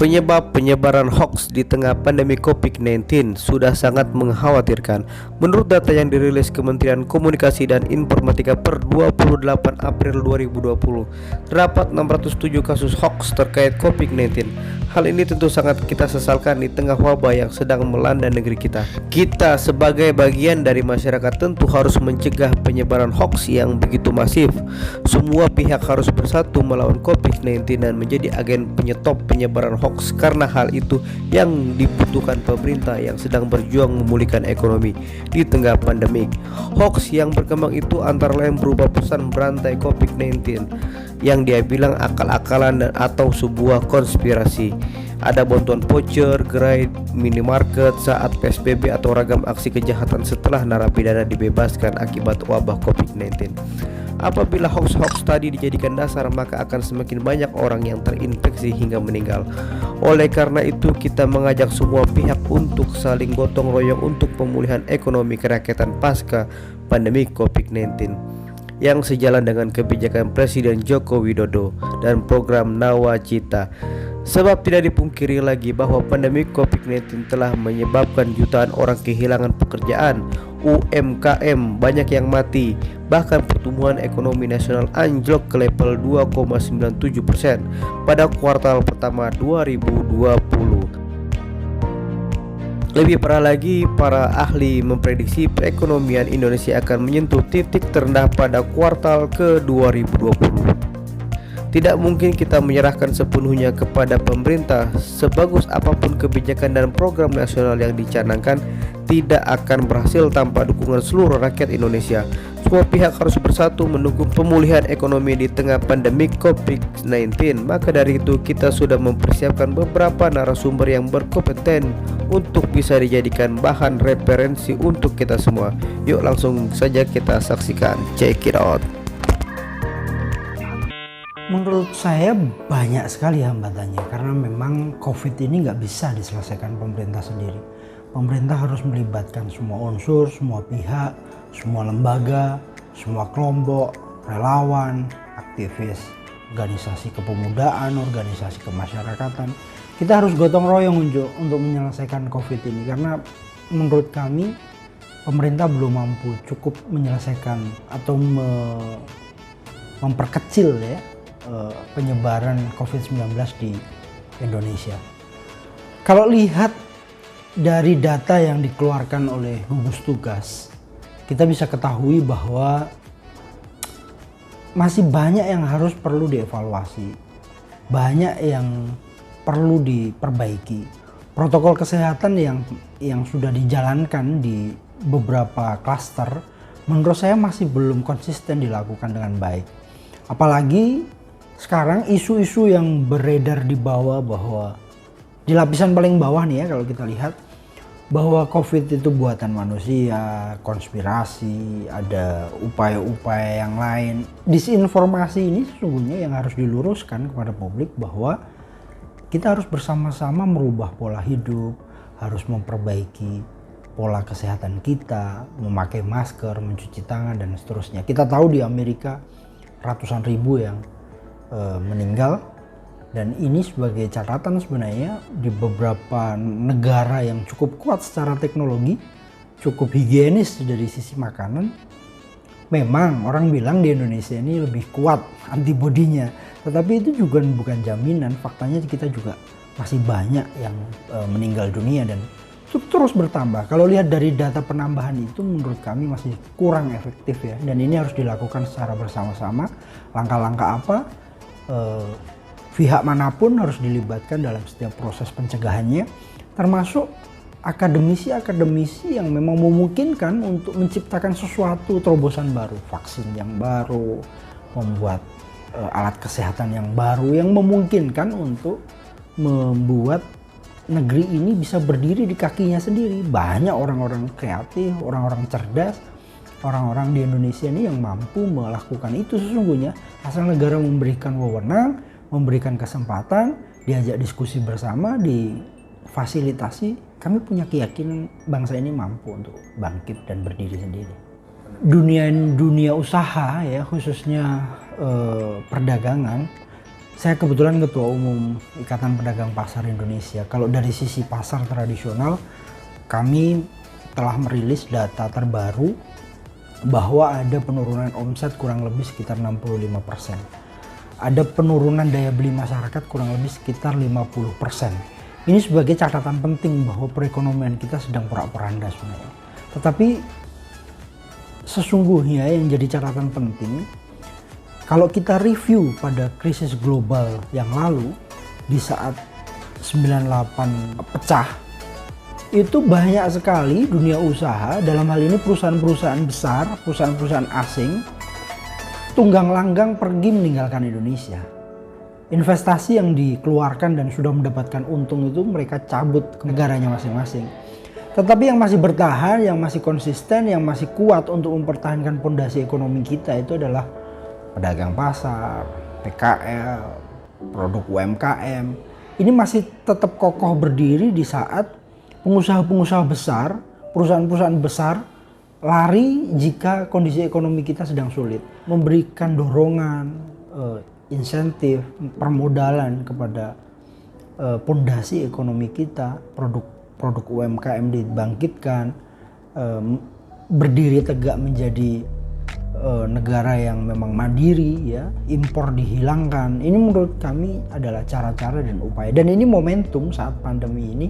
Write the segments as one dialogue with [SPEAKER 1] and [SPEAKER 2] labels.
[SPEAKER 1] Penyebab penyebaran hoax di tengah pandemi COVID-19 sudah sangat mengkhawatirkan. Menurut data yang dirilis Kementerian Komunikasi dan Informatika per 28 April 2020, terdapat 607 kasus hoax terkait COVID-19. Hal ini tentu sangat kita sesalkan di tengah wabah yang sedang melanda negeri kita. Kita sebagai bagian dari masyarakat tentu harus mencegah penyebaran hoax yang begitu masif. Semua pihak harus bersatu melawan COVID-19 dan menjadi agen penyetop penyebaran hoax, karena hal itu yang dibutuhkan pemerintah yang sedang berjuang memulihkan ekonomi di tengah pandemik. Hoax yang berkembang itu antara lain berupa pesan berantai COVID-19 yang dia bilang akal-akalan dan atau sebuah konspirasi. Ada bantuan voucher, gerai minimarket saat PSBB atau ragam aksi kejahatan setelah narapidana dibebaskan akibat wabah COVID-19. Apabila hoax-hoax tadi dijadikan dasar, maka akan semakin banyak orang yang terinfeksi hingga meninggal. Oleh karena itu, kita mengajak semua pihak untuk saling gotong royong untuk pemulihan ekonomi kerakyatan pasca pandemi COVID-19 yang sejalan dengan kebijakan Presiden Joko Widodo dan program Nawacita. Sebab tidak dipungkiri lagi bahwa pandemi COVID-19 telah menyebabkan jutaan orang kehilangan pekerjaan, UMKM banyak yang mati, bahkan pertumbuhan ekonomi nasional anjlok ke level 2,97% pada kuartal pertama 2020. Lebih parah lagi, para ahli memprediksi perekonomian Indonesia akan menyentuh titik terendah pada kuartal ke 2020. Tidak mungkin kita menyerahkan sepenuhnya kepada pemerintah. Sebagus apapun kebijakan dan program nasional yang dicanangkan, tidak akan berhasil tanpa dukungan seluruh rakyat Indonesia. Semua pihak harus bersatu mendukung pemulihan ekonomi di tengah pandemi COVID-19. Maka dari itu, kita sudah mempersiapkan beberapa narasumber yang berkompeten untuk bisa dijadikan bahan referensi untuk kita semua. Yuk langsung saja kita saksikan. Check it out.
[SPEAKER 2] Menurut saya banyak sekali hambatannya, karena memang COVID ini nggak bisa diselesaikan pemerintah sendiri. Pemerintah harus melibatkan semua unsur, semua pihak, semua lembaga, semua kelompok, relawan, aktivis, organisasi kepemudaan, organisasi kemasyarakatan. Kita harus gotong royong untuk menyelesaikan COVID ini, karena menurut kami pemerintah belum mampu cukup menyelesaikan atau memperkecil penyebaran COVID-19 di Indonesia. Kalau lihat dari data yang dikeluarkan oleh gugus tugas, kita bisa ketahui bahwa masih banyak yang harus perlu dievaluasi, banyak yang perlu diperbaiki. Protokol kesehatan yang sudah dijalankan di beberapa klaster, menurut saya masih belum konsisten dilakukan dengan baik. Apalagi sekarang isu-isu yang beredar di bawah, bahwa di lapisan paling bawah nih ya, kalau kita lihat bahwa COVID itu buatan manusia, konspirasi, ada upaya-upaya yang lain. Disinformasi ini sesungguhnya yang harus diluruskan kepada publik, bahwa kita harus bersama-sama merubah pola hidup, harus memperbaiki pola kesehatan kita, memakai masker, mencuci tangan, dan seterusnya. Kita tahu di Amerika ratusan ribu yang meninggal, dan ini sebagai catatan sebenarnya di beberapa negara yang cukup kuat secara teknologi, cukup higienis dari sisi makanan. Memang orang bilang di Indonesia ini lebih kuat antibodinya, tetapi itu juga bukan jaminan. Faktanya kita juga masih banyak yang meninggal dunia dan terus bertambah. Kalau lihat dari data penambahan itu, menurut kami masih kurang efektif ya, dan ini harus dilakukan secara bersama-sama. Langkah-langkah apa, pihak manapun harus dilibatkan dalam setiap proses pencegahannya, termasuk akademisi-akademisi yang memang memungkinkan untuk menciptakan sesuatu terobosan baru, vaksin yang baru, membuat alat kesehatan yang baru yang memungkinkan untuk membuat negeri ini bisa berdiri di kakinya sendiri. Banyak orang-orang kreatif, orang-orang cerdas, orang-orang di Indonesia ini yang mampu melakukan itu sesungguhnya, asal negara memberikan wewenang, memberikan kesempatan, diajak diskusi bersama, difasilitasi. Kami punya keyakinan bangsa ini mampu untuk bangkit dan berdiri sendiri. Dunia usaha ya, khususnya perdagangan, Saya kebetulan Ketua Umum Ikatan Pedagang Pasar Indonesia. Kalau dari sisi pasar tradisional, kami telah merilis data terbaru bahwa ada penurunan omset kurang lebih sekitar 65%. Ada penurunan daya beli masyarakat kurang lebih sekitar 50%. Ini sebagai catatan penting bahwa perekonomian kita sedang porak-poranda sebenarnya. Tetapi sesungguhnya yang jadi catatan penting, kalau kita review pada krisis global yang lalu, di saat 98 pecah, itu banyak sekali dunia usaha, dalam hal ini perusahaan-perusahaan besar, perusahaan-perusahaan asing, tunggang langgang pergi meninggalkan Indonesia. Investasi yang dikeluarkan dan sudah mendapatkan untung itu mereka cabut ke negaranya masing-masing. Tetapi yang masih bertahan, yang masih konsisten, yang masih kuat untuk mempertahankan fondasi ekonomi kita itu adalah pedagang pasar, PKL, produk UMKM. Ini masih tetap kokoh berdiri di saat pengusaha-pengusaha besar, perusahaan-perusahaan besar lari jika kondisi ekonomi kita sedang sulit. Memberikan dorongan, insentif, permodalan kepada fondasi ekonomi kita, produk UMKM dibangkitkan, berdiri tegak menjadi negara yang memang mandiri, ya, impor dihilangkan. Ini menurut kami adalah cara-cara dan upaya, dan ini momentum saat pandemi ini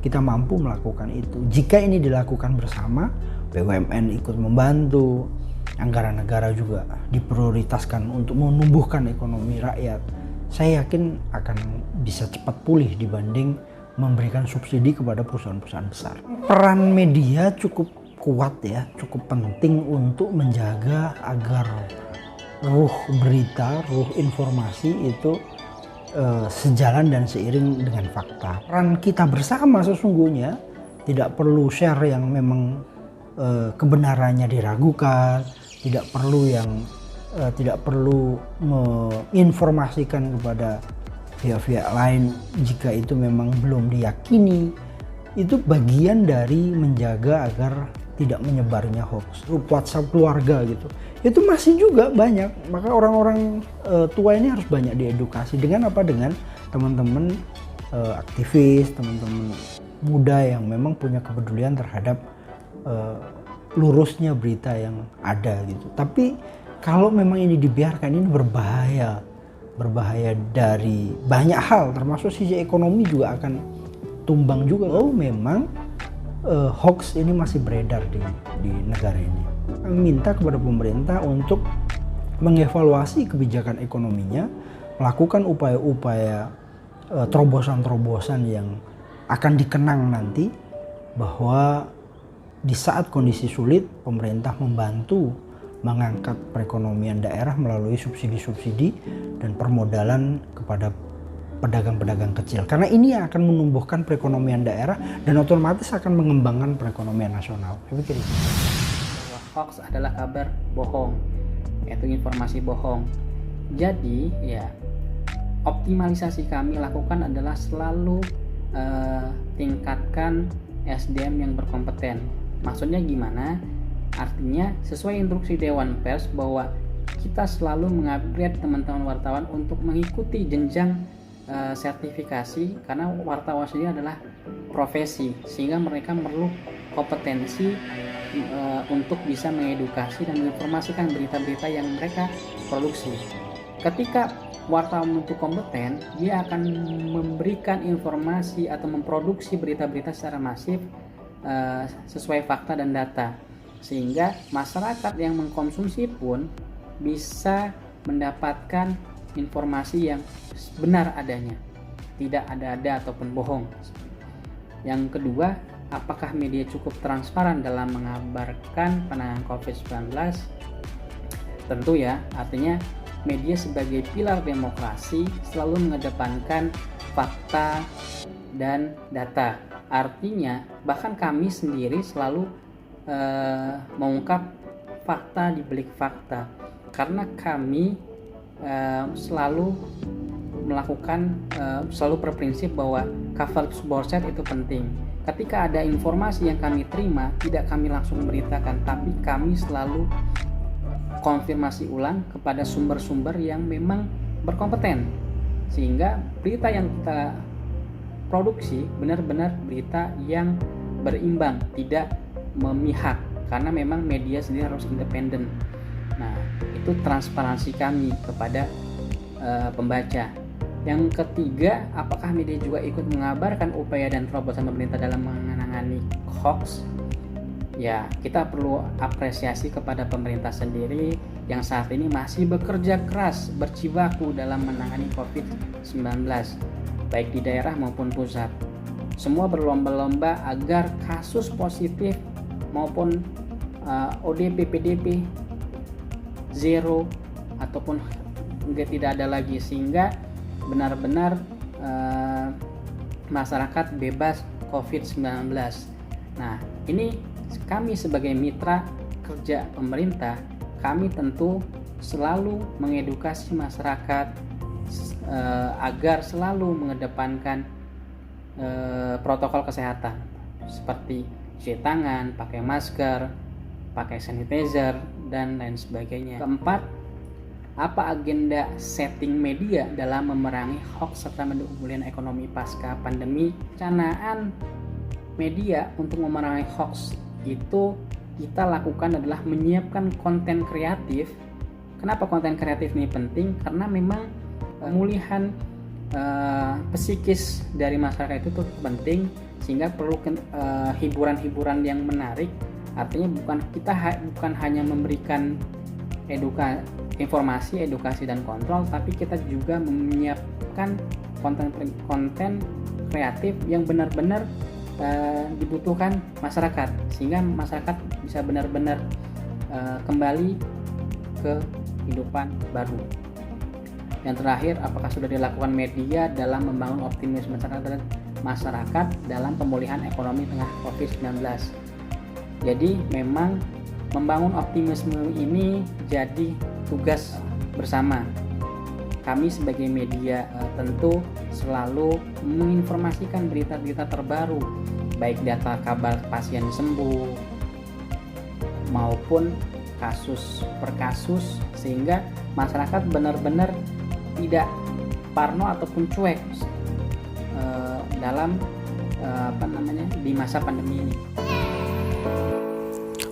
[SPEAKER 2] kita mampu melakukan itu. Jika ini dilakukan bersama, BUMN ikut membantu, anggaran negara juga diprioritaskan untuk menumbuhkan ekonomi rakyat, saya yakin akan bisa cepat pulih dibanding memberikan subsidi kepada perusahaan-perusahaan besar. Peran media cukup kuat, ya, cukup penting untuk menjaga agar ruh berita, ruh informasi itu sejalan dan seiring dengan fakta. Peran kita bersama sesungguhnya tidak perlu share yang memang kebenarannya diragukan, tidak perlu menginformasikan kepada pihak-pihak lain jika itu memang belum diyakini. Itu bagian dari menjaga agar tidak menyebarnya hoax. Grup WhatsApp keluarga gitu, itu masih juga banyak. Maka orang-orang tua ini harus banyak diedukasi. Dengan apa? Dengan teman-teman aktivis, teman-teman muda yang memang punya kepedulian terhadap lurusnya berita yang ada gitu. Tapi kalau memang ini dibiarkan, ini berbahaya dari banyak hal, termasuk sisi ekonomi juga akan tumbang juga. Oh, memang hoax ini masih beredar di negara ini. Kami minta kepada pemerintah untuk mengevaluasi kebijakan ekonominya, melakukan upaya-upaya terobosan-terobosan yang akan dikenang nanti, bahwa di saat kondisi sulit pemerintah membantu mengangkat perekonomian daerah melalui subsidi-subsidi dan permodalan kepada pedagang-pedagang kecil, karena ini akan menumbuhkan perekonomian daerah dan otomatis akan mengembangkan perekonomian nasional. Saya pikir itu.
[SPEAKER 3] Hoax adalah kabar bohong, yaitu informasi bohong. Jadi ya, optimalisasi kami lakukan adalah selalu tingkatkan SDM yang berkompeten. Maksudnya gimana? Artinya sesuai instruksi Dewan Pers bahwa kita selalu mengupgrade teman-teman wartawan untuk mengikuti jenjang sertifikasi, karena wartawan sendiri adalah profesi, sehingga mereka perlu kompetensi untuk bisa mengedukasi dan menginformasikan berita-berita yang mereka produksi. Ketika wartawan itu kompeten, dia akan memberikan informasi atau memproduksi berita-berita secara masif sesuai fakta dan data, sehingga masyarakat yang mengkonsumsi pun bisa mendapatkan informasi yang benar adanya, tidak ada-ada ataupun bohong. Yang kedua, apakah media cukup transparan dalam mengabarkan penanganan COVID-19? Tentu ya, artinya media sebagai pilar demokrasi selalu mengedepankan fakta dan data. Artinya bahkan kami sendiri selalu mengungkap fakta di balik fakta, karena kami selalu melakukan selalu berprinsip bahwa cover borset itu penting. Ketika ada informasi yang kami terima, tidak kami langsung memberitakan, tapi kami selalu konfirmasi ulang kepada sumber-sumber yang memang berkompeten. sehingga berita yang kita produksi benar-benar berita yang berimbang, tidak memihak, karena memang media sendiri harus independen. Nah, itu transparansi kami kepada pembaca. Yang ketiga, apakah media juga ikut mengabarkan upaya dan terobosan pemerintah dalam menangani hoax? Ya, kita perlu apresiasi kepada pemerintah sendiri yang saat ini masih bekerja keras, berjibaku dalam menangani COVID-19, baik di daerah maupun pusat. Semua berlomba-lomba agar kasus positif maupun ODP, PDP zero ataupun tidak ada lagi, sehingga benar-benar masyarakat bebas COVID-19. Nah, ini kami sebagai mitra kerja pemerintah, kami tentu selalu mengedukasi masyarakat agar selalu mengedepankan protokol kesehatan seperti cuci tangan, pakai masker, pakai sanitizer, dan lain sebagainya. Keempat, apa agenda setting media dalam memerangi hoax serta mendukung pemulihan ekonomi pasca pandemi? Canaan media untuk memerangi hoax itu kita lakukan adalah menyiapkan konten kreatif. Kenapa konten kreatif ini penting? Karena memang pemulihan psikis dari masyarakat itu penting, sehingga perlu hiburan-hiburan yang menarik. Artinya bukan hanya memberikan informasi, edukasi dan kontrol, tapi kita juga menyiapkan konten kreatif yang benar-benar dibutuhkan masyarakat, sehingga masyarakat bisa benar-benar kembali ke kehidupan baru. Yang terakhir, apakah sudah dilakukan media dalam membangun optimisme masyarakat dalam pemulihan ekonomi tengah COVID-19? Jadi memang membangun optimisme ini jadi tugas bersama. Kami sebagai media tentu selalu menginformasikan berita-berita terbaru, baik data kabar pasien sembuh maupun kasus per kasus, sehingga masyarakat benar-benar tidak parno ataupun cuek dalam di masa pandemi ini.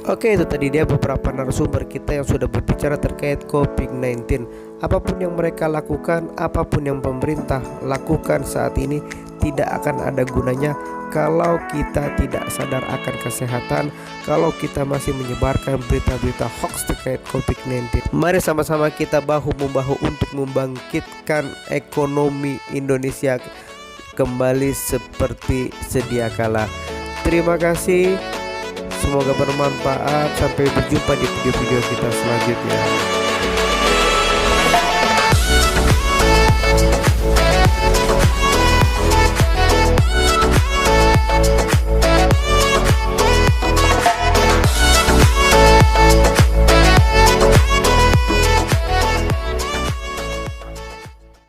[SPEAKER 1] Oke, itu tadi dia beberapa narasumber kita yang sudah berbicara terkait COVID-19. Apapun yang mereka lakukan, apapun yang pemerintah lakukan saat ini tidak akan ada gunanya kalau kita tidak sadar akan kesehatan, kalau kita masih menyebarkan berita-berita hoax terkait COVID-19. Mari sama-sama kita bahu-membahu untuk membangkitkan ekonomi Indonesia kembali seperti sedia kala. Terima kasih. Semoga bermanfaat. Sampai berjumpa di video-video kita selanjutnya.